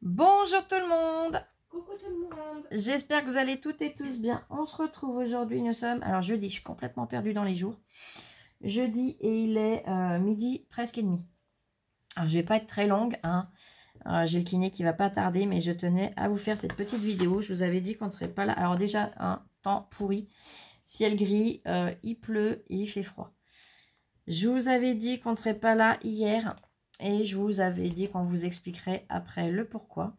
Bonjour tout le monde. Coucou tout le monde. J'espère que vous allez toutes et tous bien. On se retrouve aujourd'hui, nous sommes... Alors jeudi, je suis complètement perdue dans les jours. Jeudi et il est midi presque et demi. Alors je vais pas être très longue, hein. J'ai le kiné qui va pas tarder, mais je tenais à vous faire cette petite vidéo. Je vous avais dit qu'on ne serait pas là. Alors déjà, un temps pourri. Ciel gris, il pleut et il fait froid. Je vous avais dit qu'on ne serait pas là hier. Et je vous avais dit qu'on vous expliquerait après le pourquoi.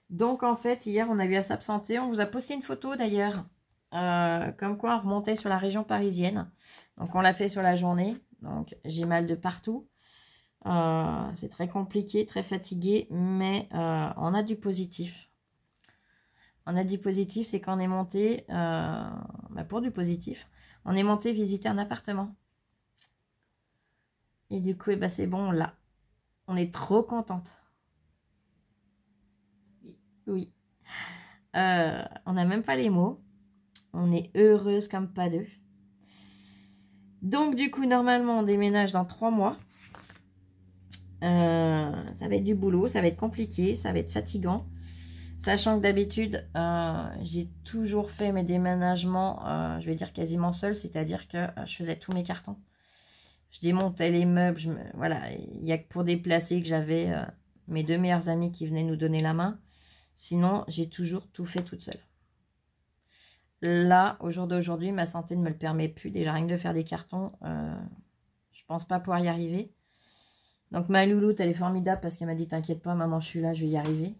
Donc en fait, hier, on a eu à s'absenter. On vous a posté une photo d'ailleurs. Comme quoi on remontait sur la région parisienne. Donc on l'a fait sur la journée. Donc j'ai mal de partout. C'est très compliqué, très fatigué. Mais on a du positif. On a du positif, c'est qu'on est monté... pour du positif, on est monté visiter un appartement. Et du coup, c'est bon, là. On est trop contente. Oui. On n'a même pas les mots. On est heureuse comme pas deux. Donc, du coup, normalement, on déménage dans 3 mois. Ça va être du boulot, ça va être compliqué, ça va être fatigant. Sachant que d'habitude, j'ai toujours fait mes déménagements, je vais dire quasiment seule. C'est-à-dire que je faisais tous mes cartons. Je démontais les meubles, voilà, il n'y a que pour déplacer que j'avais mes 2 meilleures amies qui venaient nous donner la main. Sinon, j'ai toujours tout fait toute seule. Là, au jour d'aujourd'hui, ma santé ne me le permet plus. Déjà, rien que de faire des cartons, je pense pas pouvoir y arriver. Donc, ma louloute, elle est formidable parce qu'elle m'a dit, t'inquiète pas, maman, je suis là, je vais y arriver.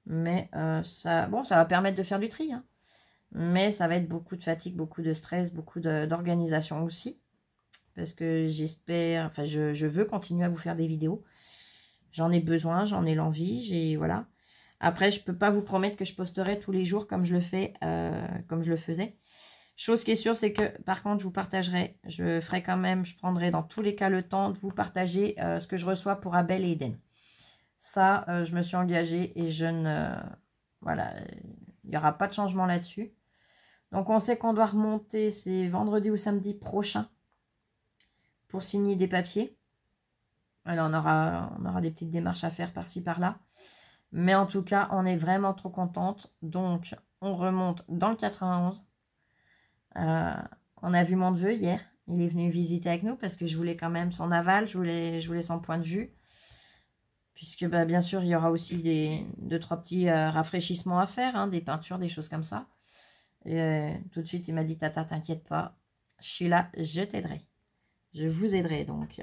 Mais ça va permettre de faire du tri, hein. Mais ça va être beaucoup de fatigue, beaucoup de stress, beaucoup d'organisation aussi. Parce que j'espère, enfin je veux continuer à vous faire des vidéos. J'en ai besoin, j'en ai l'envie, voilà. Après, je peux pas vous promettre que je posterai tous les jours comme je le fais, comme je le faisais. Chose qui est sûre, c'est que par contre, je vous partagerai, je ferai quand même, je prendrai dans tous les cas le temps de vous partager ce que je reçois pour Abel et Eden. Ça, je me suis engagée et je ne... voilà, il n'y aura pas de changement là-dessus. Donc, on sait qu'on doit remonter, c'est vendredi ou samedi prochain, pour signer des papiers. Alors, on aura des petites démarches à faire par-ci, par-là. Mais en tout cas, on est vraiment trop contente. Donc, on remonte dans le 91. On a vu mon neveu hier. Il est venu visiter avec nous parce que je voulais quand même son aval. Je voulais son point de vue. Puisque, bien sûr, il y aura aussi 2-3 petits rafraîchissements à faire. Hein, des peintures, des choses comme ça. Et tout de suite, il m'a dit, Tata, t'inquiète pas. Je suis là, je t'aiderai. Je vous aiderai, donc...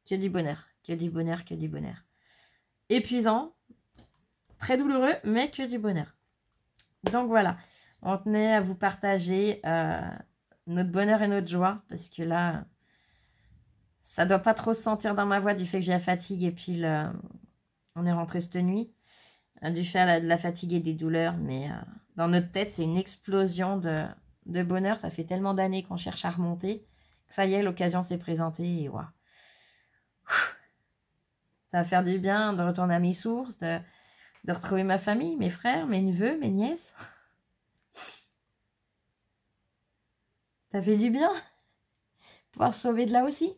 que du bonheur, que du bonheur, que du bonheur. Épuisant, très douloureux, mais que du bonheur. Donc voilà, on tenait à vous partager notre bonheur et notre joie, parce que là, ça doit pas trop se sentir dans ma voix du fait que j'ai la fatigue, et puis on est rentré cette nuit, du fait de la fatigue et des douleurs, mais dans notre tête, c'est une explosion de bonheur. Ça fait tellement d'années qu'on cherche à remonter, que ça y est, l'occasion s'est présentée, et waouh. Ça va faire du bien de retourner à mes sources, de retrouver ma famille, mes frères, mes neveux, mes nièces. Ça fait du bien. Pouvoir se sauver de là aussi.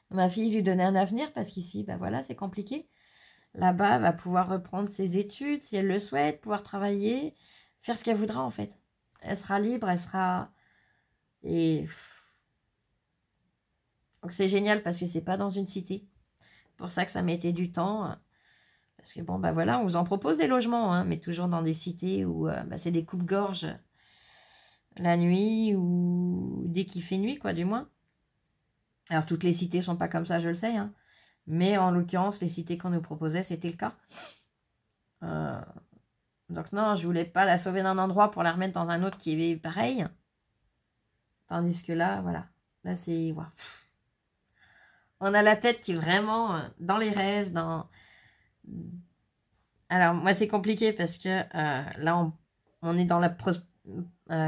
Ma fille lui donner un avenir parce qu'ici, voilà, c'est compliqué. Là-bas, elle va pouvoir reprendre ses études si elle le souhaite, pouvoir travailler, faire ce qu'elle voudra en fait. Elle sera libre, elle sera... Et... Donc c'est génial parce que c'est pas dans une cité. C'est pour ça que ça mettait du temps. Parce que voilà, on vous en propose des logements, hein, mais toujours dans des cités où c'est des coupe-gorge la nuit ou dès qu'il fait nuit, quoi, du moins. Alors, toutes les cités sont pas comme ça, je le sais, hein, mais en l'occurrence, les cités qu'on nous proposait, c'était le cas. Donc non, je voulais pas la sauver d'un endroit pour la remettre dans un autre qui est pareil. Tandis que là, voilà, là c'est... Wow. On a la tête qui est vraiment dans les rêves, dans... Alors, moi, c'est compliqué parce que là, on est dans la...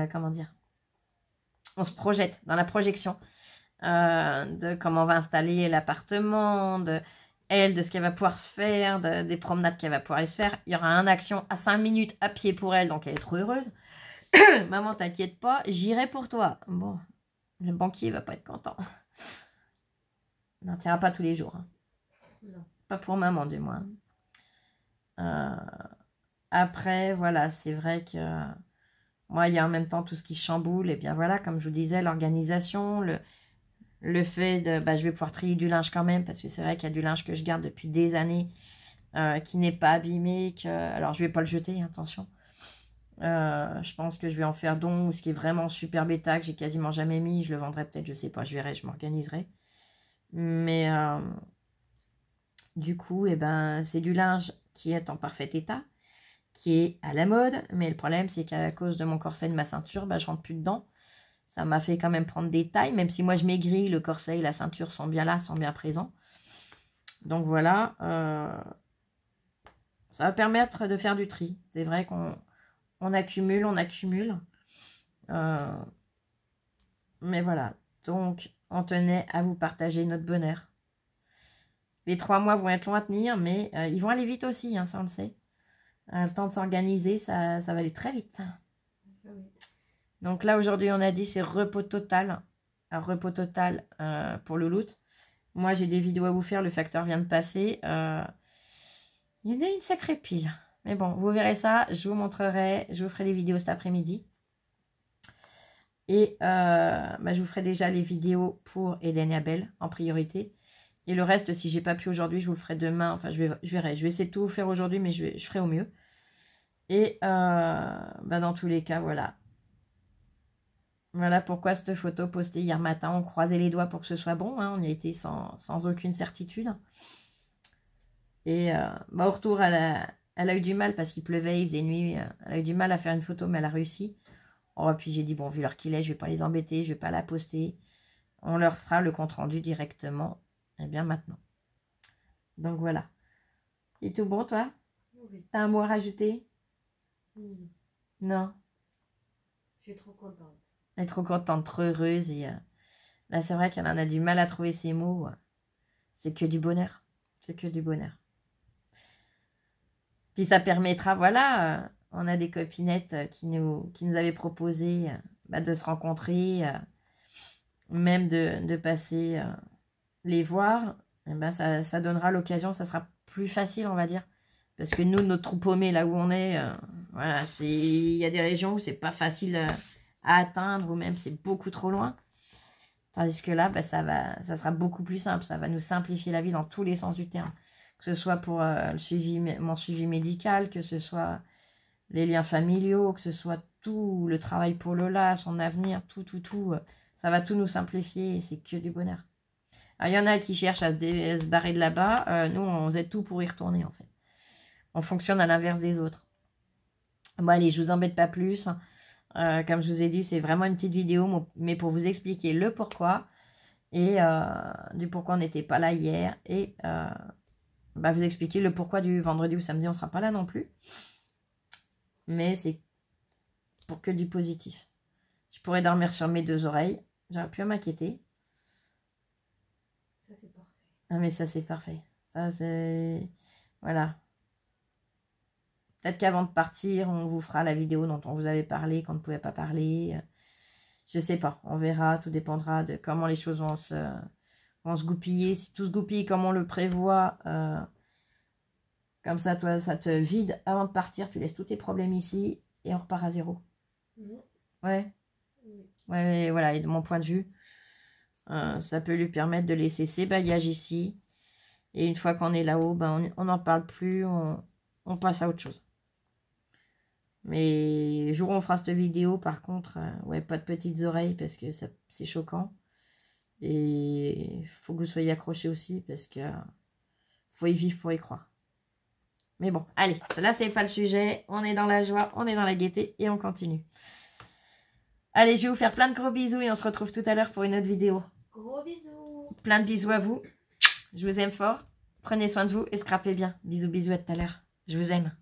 comment dire? On se projette dans la projection de comment on va installer l'appartement, de ce qu'elle va pouvoir faire, des promenades qu'elle va pouvoir aller se faire. Il y aura une action à 5 minutes à pied pour elle, donc elle est trop heureuse. Maman, t'inquiète pas, j'irai pour toi. Bon, le banquier va pas être content. On n'en tirera pas tous les jours. Hein. Pas pour maman, du moins. Après, voilà, c'est vrai que moi, il y a en même temps tout ce qui chamboule. Et bien voilà, comme je vous disais, l'organisation, le fait de... Bah, je vais pouvoir trier du linge quand même, parce que c'est vrai qu'il y a du linge que je garde depuis des années, qui n'est pas abîmé. Alors, je vais pas le jeter, attention. Je pense que je vais en faire don, ou ce qui est vraiment super bêta, que j'ai quasiment jamais mis. Je le vendrai peut-être, je sais pas, je verrai, je m'organiserai. Mais du coup, eh ben, c'est du linge qui est en parfait état, qui est à la mode. Mais le problème, c'est qu'à cause de mon corset et de ma ceinture, bah, je rentre plus dedans. Ça m'a fait quand même prendre des tailles, même si moi je maigris, le corset et la ceinture sont bien là, sont bien présents. Donc voilà, ça va permettre de faire du tri. C'est vrai qu'on accumule, on accumule. Mais voilà, donc on tenait à vous partager notre bonheur. Les 3 mois vont être longs à tenir, mais ils vont aller vite aussi, hein, ça on le sait. Le temps de s'organiser, ça va aller très vite. Donc là, aujourd'hui, on a dit c'est repos total. Alors, repos total pour Louloute. Moi, j'ai des vidéos à vous faire. Le facteur vient de passer. Il y en a une sacrée pile. Mais bon, vous verrez ça. Je vous montrerai. Je vous ferai les vidéos cet après-midi. Et bah, je vous ferai déjà les vidéos pour Eden et Abel en priorité. Et le reste, si j'ai pas pu aujourd'hui, je vous le ferai demain. Enfin, je verrai. Je vais essayer de tout faire aujourd'hui, mais je ferai au mieux. Et bah, dans tous les cas, voilà. Voilà pourquoi cette photo postée hier matin. On croisait les doigts pour que ce soit bon. Hein. On y a été sans aucune certitude. Et bah, au retour, elle a eu du mal parce qu'il pleuvait, il faisait nuit. Elle a eu du mal à faire une photo, mais elle a réussi. Oh, puis j'ai dit, bon, vu l'heure qu'il est, je ne vais pas les embêter, je ne vais pas la poster. On leur fera le compte-rendu directement. Et bien maintenant. Donc voilà. C'est tout bon, toi? Oui. T'as un mot à rajouter? Oui. Non. Je suis trop contente. Elle est trop contente, trop heureuse. Et là, c'est vrai qu'elle en a du mal à trouver ses mots. C'est que du bonheur. C'est que du bonheur. Puis ça permettra, voilà, on a des copinettes qui nous avaient proposé bah, de se rencontrer, même de passer les voir. Et ben ça donnera l'occasion, ça sera plus facile, on va dire. Parce que nous, notre trou paumé, là où on est, voilà, il y a des régions où c'est pas facile à atteindre, ou même c'est beaucoup trop loin. Tandis que là, bah, ça sera beaucoup plus simple. Ça va nous simplifier la vie dans tous les sens du terme. Que ce soit pour mon suivi médical, que ce soit les liens familiaux, que ce soit tout, le travail pour Lola, son avenir, tout. Ça va tout nous simplifier et c'est que du bonheur. Alors, il y en a qui cherchent à se barrer de là-bas. Nous, on faisait tout pour y retourner, en fait. On fonctionne à l'inverse des autres. Bon, allez, je vous embête pas plus. Comme je vous ai dit, c'est vraiment une petite vidéo, mais pour vous expliquer le pourquoi et du pourquoi on n'était pas là hier et bah, vous expliquer le pourquoi du vendredi ou samedi on ne sera pas là non plus. Mais c'est pour que du positif. Je pourrais dormir sur mes 2 oreilles. J'aurais pu m'inquiéter. Ça, c'est parfait. Ah, mais ça, c'est parfait. Ça, c'est... Voilà. Peut-être qu'avant de partir, on vous fera la vidéo dont on vous avait parlé, qu'on ne pouvait pas parler. Je sais pas. On verra. Tout dépendra de comment les choses vont se goupiller. Si tout se goupille comme on le prévoit, comme ça, toi, ça te vide avant de partir. Tu laisses tous tes problèmes ici et on repart à zéro. Mmh. Ouais. Oui. Ouais, voilà. Et de mon point de vue, ça peut lui permettre de laisser ses bagages ici. Et une fois qu'on est là-haut, ben, on n'en parle plus. On passe à autre chose. Mais le jour où on fera cette vidéo, par contre, ouais, pas de petites oreilles parce que c'est choquant. Et il faut que vous soyez accrochés aussi parce que faut y vivre pour y croire. Mais bon, allez, là, c'est pas le sujet. On est dans la joie, on est dans la gaieté et on continue. Allez, je vais vous faire plein de gros bisous et on se retrouve tout à l'heure pour une autre vidéo. Gros bisous. Plein de bisous à vous. Je vous aime fort. Prenez soin de vous et scrapez bien. Bisous, bisous, à tout à l'heure. Je vous aime.